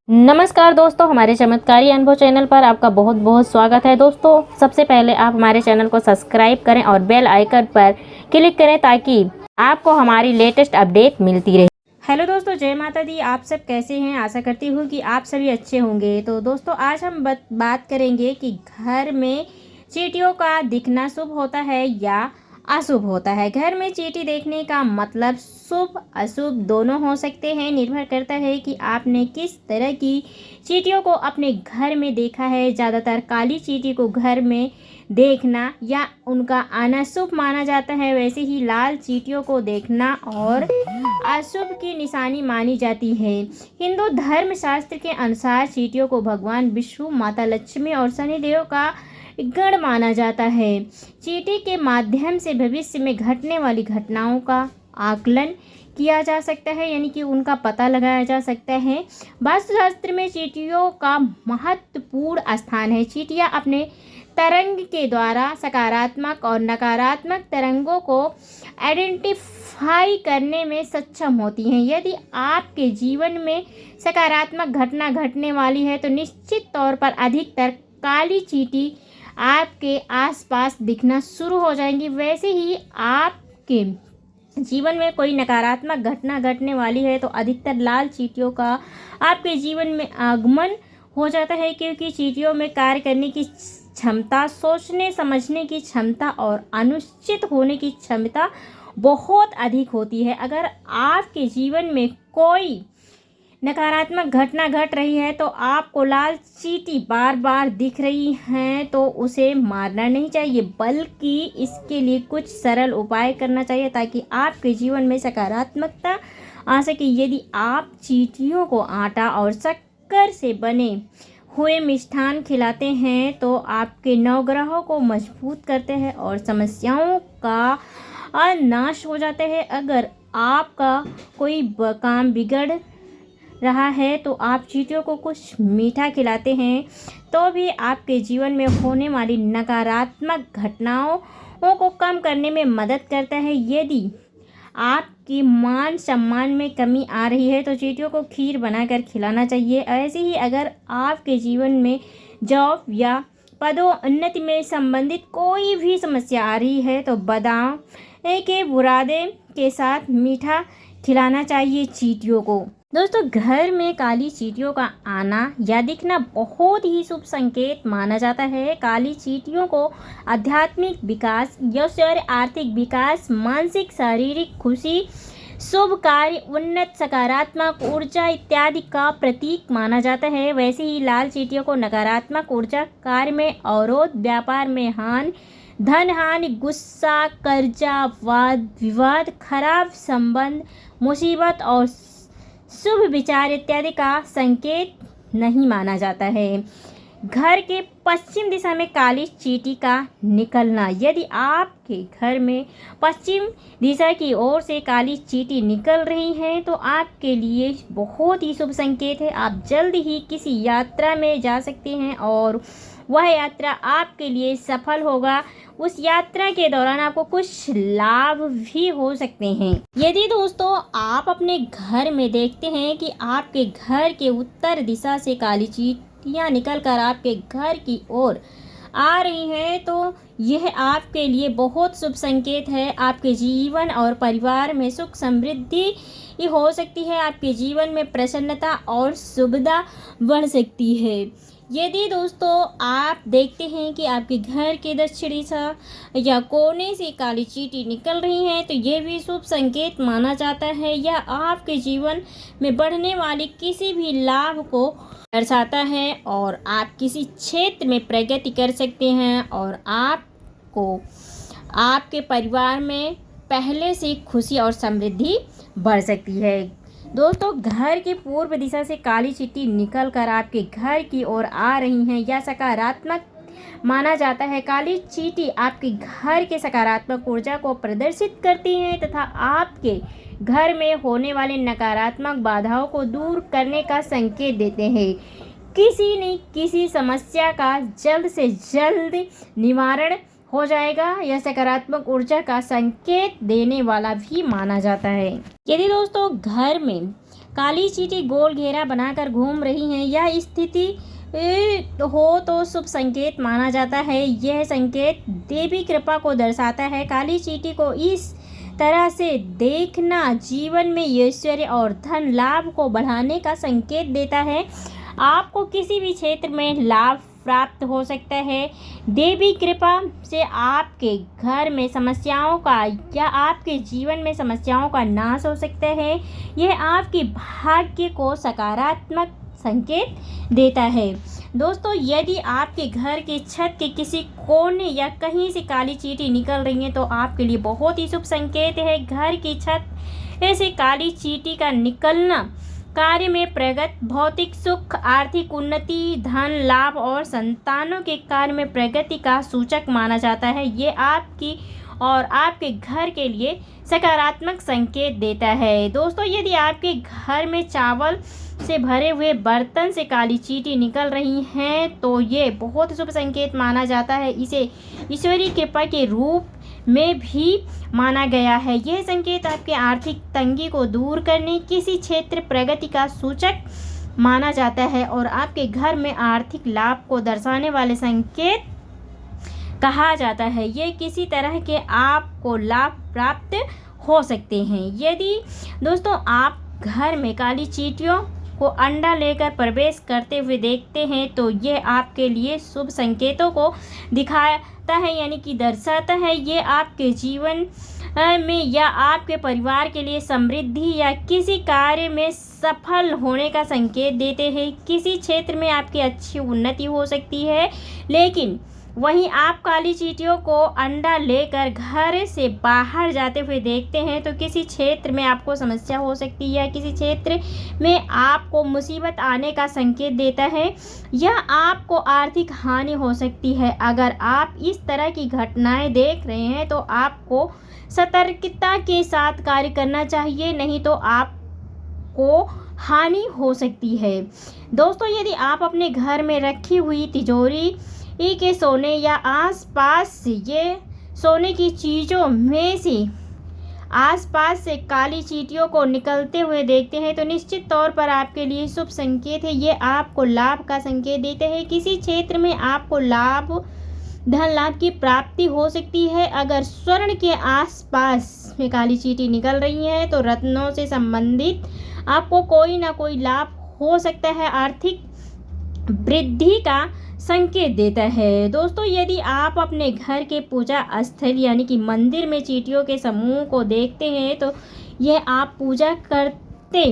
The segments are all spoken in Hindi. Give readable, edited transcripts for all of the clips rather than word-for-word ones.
नमस्कार दोस्तों, हमारे चमत्कारी अनुभव चैनल पर आपका बहुत बहुत स्वागत है। दोस्तों, सबसे पहले आप हमारे चैनल को सब्सक्राइब करें और बेल आइकन पर क्लिक करें ताकि आपको हमारी लेटेस्ट अपडेट मिलती रहे। हेलो दोस्तों, जय माता दी। आप सब कैसे हैं? आशा करती हूँ कि आप सभी अच्छे होंगे। तो दोस्तों, आज हम बात करेंगे कि घर में चींटियों का दिखना शुभ होता है या अशुभ होता है। घर में चींटी देखने का मतलब शुभ अशुभ दोनों हो सकते हैं। निर्भर करता है कि आपने किस तरह की चींटियों को अपने घर में देखा है। ज़्यादातर काली चींटी को घर में देखना या उनका आना शुभ माना जाता है। वैसे ही लाल चींटियों को देखना और अशुभ की निशानी मानी जाती है। हिंदू धर्म शास्त्र के अनुसार चींटियों को भगवान विष्णु, माता लक्ष्मी और शनिदेव का गण माना जाता है। चींटी के माध्यम से भविष्य में घटने वाली घटनाओं का आकलन किया जा सकता है, यानी कि उनका पता लगाया जा सकता है। वास्तुशास्त्र में चींटियों का महत्वपूर्ण स्थान है। चींटियां अपने तरंग के द्वारा सकारात्मक और नकारात्मक तरंगों को आइडेंटिफाई करने में सक्षम होती हैं। यदि आपके जीवन में सकारात्मक घटना घटने वाली है तो निश्चित तौर पर अधिकतर काली चींटी आपके आसपास दिखना शुरू हो जाएंगी। वैसे ही आपके जीवन में कोई नकारात्मक घटना घटने वाली है तो अधिकतर लाल चींटियों का आपके जीवन में आगमन हो जाता है, क्योंकि चींटियों में कार्य करने की क्षमता, सोचने समझने की क्षमता और अनुचित होने की क्षमता बहुत अधिक होती है। अगर आपके जीवन में कोई नकारात्मक घटना घट रही है तो आपको लाल चींटी बार बार दिख रही हैं तो उसे मारना नहीं चाहिए, बल्कि इसके लिए कुछ सरल उपाय करना चाहिए ताकि आपके जीवन में सकारात्मकता आ सके। यदि आप चींटियों को आटा और शक्कर से बने हुए मिष्ठान खिलाते हैं तो आपके नवग्रहों को मजबूत करते हैं और समस्याओं का नाश हो जाता है। अगर आपका कोई काम बिगड़ रहा है तो आप चींटियों को कुछ मीठा खिलाते हैं तो भी आपके जीवन में होने वाली नकारात्मक घटनाओं को कम करने में मदद करता है। यदि आपकी मान सम्मान में कमी आ रही है तो चींटियों को खीर बनाकर खिलाना चाहिए। ऐसे ही अगर आपके जीवन में जॉब या पदोन्नति में संबंधित कोई भी समस्या आ रही है तो बादाम के बुरादे के साथ मीठा खिलाना चाहिए चींटियों को। दोस्तों, घर में काली चींटियों का आना या दिखना बहुत ही शुभ संकेत माना जाता है। काली चींटियों को आध्यात्मिक विकास, ऐश्वर्य, आर्थिक विकास, मानसिक शारीरिक खुशी, शुभ कार्य, उन्नत सकारात्मक ऊर्जा इत्यादि का प्रतीक माना जाता है। वैसे ही लाल चींटियों को नकारात्मक ऊर्जा, कार्य में अवरोध, व्यापार में हानि, धन हानि, गुस्सा, कर्जा, वाद विवाद, खराब संबंध, मुसीबत और शुभ विचार इत्यादि का संकेत नहीं माना जाता है। घर के पश्चिम दिशा में काली चींटी का निकलना, यदि आपके घर में पश्चिम दिशा की ओर से काली चींटी निकल रही है तो आपके लिए बहुत ही शुभ संकेत है। आप जल्द ही किसी यात्रा में जा सकते हैं और वह यात्रा आपके लिए सफल होगा। उस यात्रा के दौरान आपको कुछ लाभ भी हो सकते हैं। यदि दोस्तों आप अपने घर में देखते हैं कि आपके घर के उत्तर दिशा से काली चींटियां निकलकर आपके घर की ओर आ रही हैं तो यह आपके लिए बहुत शुभ संकेत है। आपके जीवन और परिवार में सुख समृद्धि हो सकती है। आपके जीवन में प्रसन्नता और शुभता बढ़ सकती है। यदि दोस्तों आप देखते हैं कि आपके घर के दक्षिण दिशा या कोने से काली चींटी निकल रही है तो यह भी शुभ संकेत माना जाता है। यह आपके जीवन में बढ़ने वाले किसी भी लाभ को दर्शाता है और आप किसी क्षेत्र में प्रगति कर सकते हैं और आपको आपके परिवार में पहले से खुशी और समृद्धि बढ़ सकती है। दोस्तों, घर की पूर्व दिशा से काली चींटी निकलकर आपके घर की ओर आ रही हैं या सकारात्मक माना जाता है। काली चींटी आपके घर के सकारात्मक ऊर्जा को प्रदर्शित करती हैं तथा आपके घर में होने वाले नकारात्मक बाधाओं को दूर करने का संकेत देते हैं। किसी न किसी समस्या का जल्द से जल्द निवारण हो जाएगा। यह सकारात्मक ऊर्जा का संकेत देने वाला भी माना जाता है। यदि दोस्तों घर में काली चींटी गोल घेरा बनाकर घूम रही है, यह स्थिति हो तो शुभ संकेत माना जाता है। यह संकेत देवी कृपा को दर्शाता है। काली चींटी को इस तरह से देखना जीवन में ऐश्वर्य और धन लाभ को बढ़ाने का संकेत देता है। आपको किसी भी क्षेत्र में लाभ प्राप्त हो सकता है। देवी कृपा से आपके घर में समस्याओं का या आपके जीवन में समस्याओं का नाश हो सकता है। यह आपके भाग्य को सकारात्मक संकेत देता है। दोस्तों, यदि आपके घर के छत के किसी कोने या कहीं से काली चींटी निकल रही है तो आपके लिए बहुत ही शुभ संकेत है। घर की छत से काली चींटी का निकलना कार्य में प्रगति, भौतिक सुख, आर्थिक उन्नति, धन लाभ और संतानों के कार्य में प्रगति का सूचक माना जाता है। ये आपकी और आपके घर के लिए सकारात्मक संकेत देता है। दोस्तों, यदि आपके घर में चावल से भरे हुए बर्तन से काली चींटी निकल रही हैं तो ये बहुत शुभ संकेत माना जाता है। इसे ईश्वरीय कृपा के रूप में भी माना गया है। यह संकेत आपके आर्थिक तंगी को दूर करने, किसी क्षेत्र प्रगति का सूचक माना जाता है और आपके घर में आर्थिक लाभ को दर्शाने वाले संकेत कहा जाता है। ये किसी तरह के आपको लाभ प्राप्त हो सकते हैं। यदि दोस्तों आप घर में काली चींटियों को अंडा लेकर प्रवेश करते हुए देखते हैं तो यह आपके लिए शुभ संकेतों को दिखाता है, यानी कि दर्शाता है। ये आपके जीवन में या आपके परिवार के लिए समृद्धि या किसी कार्य में सफल होने का संकेत देते हैं। किसी क्षेत्र में आपकी अच्छी उन्नति हो सकती है, लेकिन वहीं आप काली चींटियों को अंडा लेकर घर से बाहर जाते हुए देखते हैं तो किसी क्षेत्र में आपको समस्या हो सकती है, किसी क्षेत्र में आपको मुसीबत आने का संकेत देता है या आपको आर्थिक हानि हो सकती है। अगर आप इस तरह की घटनाएं देख रहे हैं तो आपको सतर्कता के साथ कार्य करना चाहिए, नहीं तो आपको हानि हो सकती है। दोस्तों, यदि आप अपने घर में रखी हुई तिजोरी के सोने या आसपास से ये सोने की चीज़ों में से आसपास से काली चींटियों को निकलते हुए देखते हैं तो निश्चित तौर पर आपके लिए शुभ संकेत है। ये आपको लाभ का संकेत देते हैं। किसी क्षेत्र में आपको धन लाभ की प्राप्ति हो सकती है। अगर स्वर्ण के आसपास में काली चींटी निकल रही है तो रत्नों से संबंधित आपको कोई ना कोई लाभ हो सकता है, आर्थिक वृद्धि का संकेत देता है। दोस्तों, यदि आप अपने घर के पूजा स्थल यानी कि मंदिर में चींटियों के समूह को देखते हैं तो यह आप पूजा करते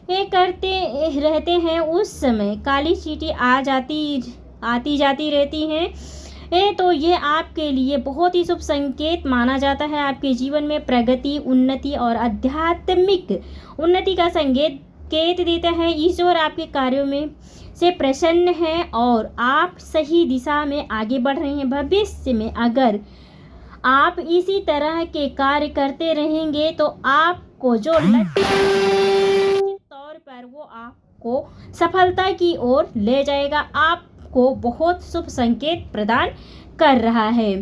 रहते हैं उस समय काली चींटी आती जाती रहती हैं तो यह आपके लिए बहुत ही शुभ संकेत माना जाता है। आपके जीवन में प्रगति, उन्नति और आध्यात्मिक उन्नति का संकेत देता है। ईश्वर आपके कार्यों में से प्रसन्न है और आप सही दिशा में आगे बढ़ रहे हैं। भविष्य में अगर आप इसी तरह के कार्य करते रहेंगे तो आपको जो लक्ष्य निश्चित तौर पर वो आपको सफलता की ओर ले जाएगा, आपको बहुत शुभ संकेत प्रदान कर रहा है।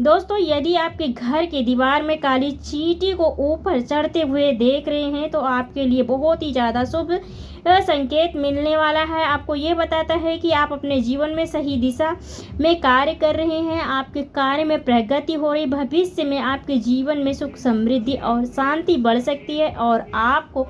दोस्तों, यदि आपके घर के दीवार में काली चींटी को ऊपर चढ़ते हुए देख रहे हैं तो आपके लिए बहुत ही ज़्यादा शुभ संकेत मिलने वाला है। आपको ये बताता है कि आप अपने जीवन में सही दिशा में कार्य कर रहे हैं, आपके कार्य में प्रगति हो रही। भविष्य में आपके जीवन में सुख, समृद्धि और शांति बढ़ सकती है और आपको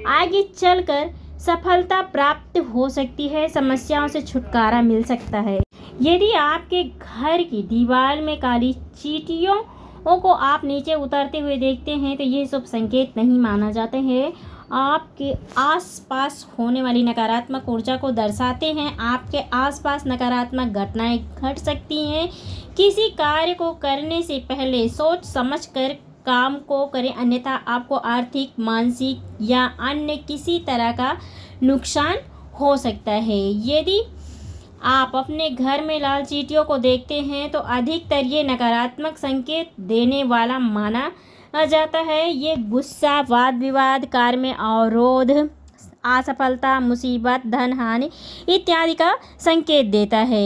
आगे चलकर सफलता प्राप्त हो सकती है, समस्याओं से छुटकारा मिल सकता है। यदि आपके घर की दीवार में काली चींटियों को आप नीचे उतरते हुए देखते हैं तो ये शुभ संकेत नहीं माना जाते हैं, आपके आसपास होने वाली नकारात्मक ऊर्जा को दर्शाते हैं। आपके आसपास नकारात्मक घटनाएं घट सकती हैं। किसी कार्य को करने से पहले सोच समझकर काम को करें, अन्यथा आपको आर्थिक, मानसिक या अन्य किसी तरह का नुकसान हो सकता है। यदि आप अपने घर में लाल चींटियों को देखते हैं तो अधिकतर ये नकारात्मक संकेत देने वाला माना जाता है। ये गुस्सा, वाद विवाद, कार्य में अवरोध, असफलता, मुसीबत, धन हानि इत्यादि का संकेत देता है।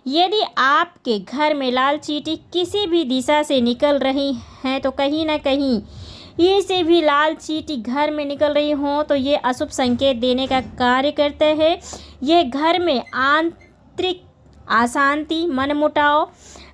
यदि आपके घर में लाल चींटी किसी भी दिशा से निकल रही हैं तो कहीं ना कहीं ये से भी लाल चींटी घर में निकल रही हों तो ये अशुभ संकेत देने का कार्य करते हैं। ये घर में आंतरिक अशांति, मनमुटाव,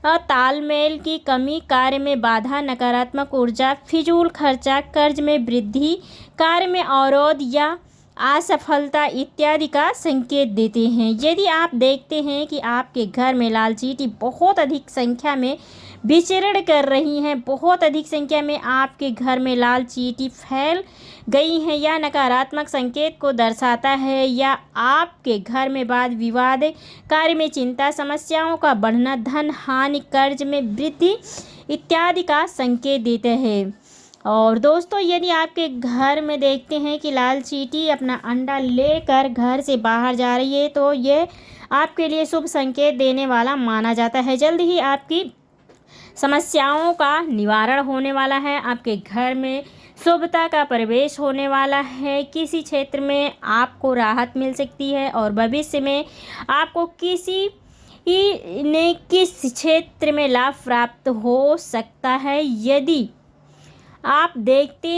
तालमेल की कमी, कार्य में बाधा, नकारात्मक ऊर्जा, फिजूल खर्चा, कर्ज में वृद्धि, कार्य में अवरोध या असफलता इत्यादि का संकेत देते हैं। यदि आप देखते हैं कि आपके घर में लाल चींटी बहुत अधिक संख्या में विचरण कर रही हैं, बहुत अधिक संख्या में आपके घर में लाल चींटी फैल गई हैं या नकारात्मक संकेत को दर्शाता है, या आपके घर में वाद विवाद, कार्य में चिंता, समस्याओं का बढ़ना, धन हानि, कर्ज में वृद्धि इत्यादि का संकेत देते हैं। और दोस्तों, यदि आपके घर में देखते हैं कि लाल चींटी अपना अंडा लेकर घर से बाहर जा रही है तो ये आपके लिए शुभ संकेत देने वाला माना जाता है। जल्द ही आपकी समस्याओं का निवारण होने वाला है, आपके घर में शुभता का प्रवेश होने वाला है, किसी क्षेत्र में आपको राहत मिल सकती है और भविष्य में आपको किसी क्षेत्र में लाभ प्राप्त हो सकता है। यदि आप देखते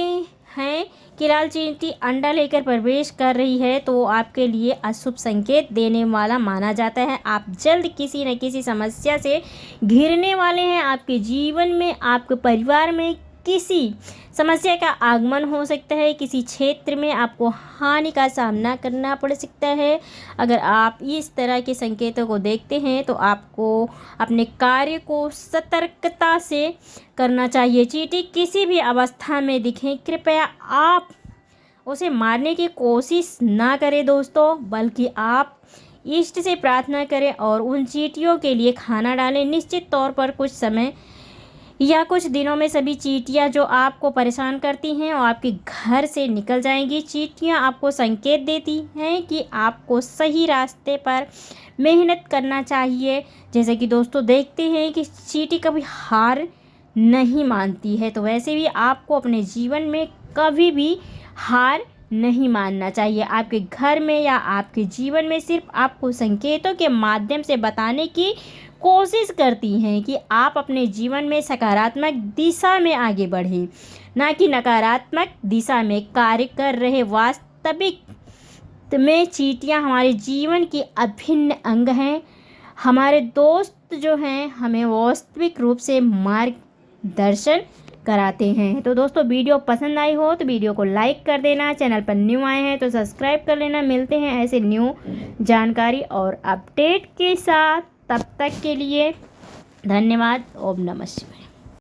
हैं कि लाल चींटी अंडा लेकर प्रवेश कर रही है तो आपके लिए अशुभ संकेत देने वाला माना जाता है। आप जल्द किसी न किसी समस्या से घिरने वाले हैं। आपके जीवन में, आपके परिवार में किसी समस्या का आगमन हो सकता है, किसी क्षेत्र में आपको हानि का सामना करना पड़ सकता है। अगर आप इस तरह के संकेतों को देखते हैं तो आपको अपने कार्य को सतर्कता से करना चाहिए। चींटी किसी भी अवस्था में दिखें, कृपया आप उसे मारने की कोशिश ना करें दोस्तों, बल्कि आप इष्ट से प्रार्थना करें और उन चींटियों के लिए खाना डालें। निश्चित तौर पर कुछ समय या कुछ दिनों में सभी चींटियां जो आपको परेशान करती हैं और आपके घर से निकल जाएंगी। चींटियां आपको संकेत देती हैं कि आपको सही रास्ते पर मेहनत करना चाहिए। जैसे कि दोस्तों देखते हैं कि चींटी कभी हार नहीं मानती है, तो वैसे भी आपको अपने जीवन में कभी भी हार नहीं मानना चाहिए। आपके घर में या आपके जीवन में सिर्फ आपको संकेतों के माध्यम से बताने की कोशिश करती हैं कि आप अपने जीवन में सकारात्मक दिशा में आगे बढ़ें, ना कि नकारात्मक दिशा में कार्य कर रहे। वास्तविक में चींटियां हमारे जीवन की अभिन्न अंग हैं। हमारे दोस्त जो हैं हमें वास्तविक रूप से मार्गदर्शन कराते हैं। तो दोस्तों, वीडियो पसंद आई हो तो वीडियो को लाइक कर देना, चैनल पर न्यू आए हैं तो सब्सक्राइब कर लेना। मिलते हैं ऐसे न्यू जानकारी और अपडेट के साथ, तब तक के लिए धन्यवाद। ओम नमः शिवाय।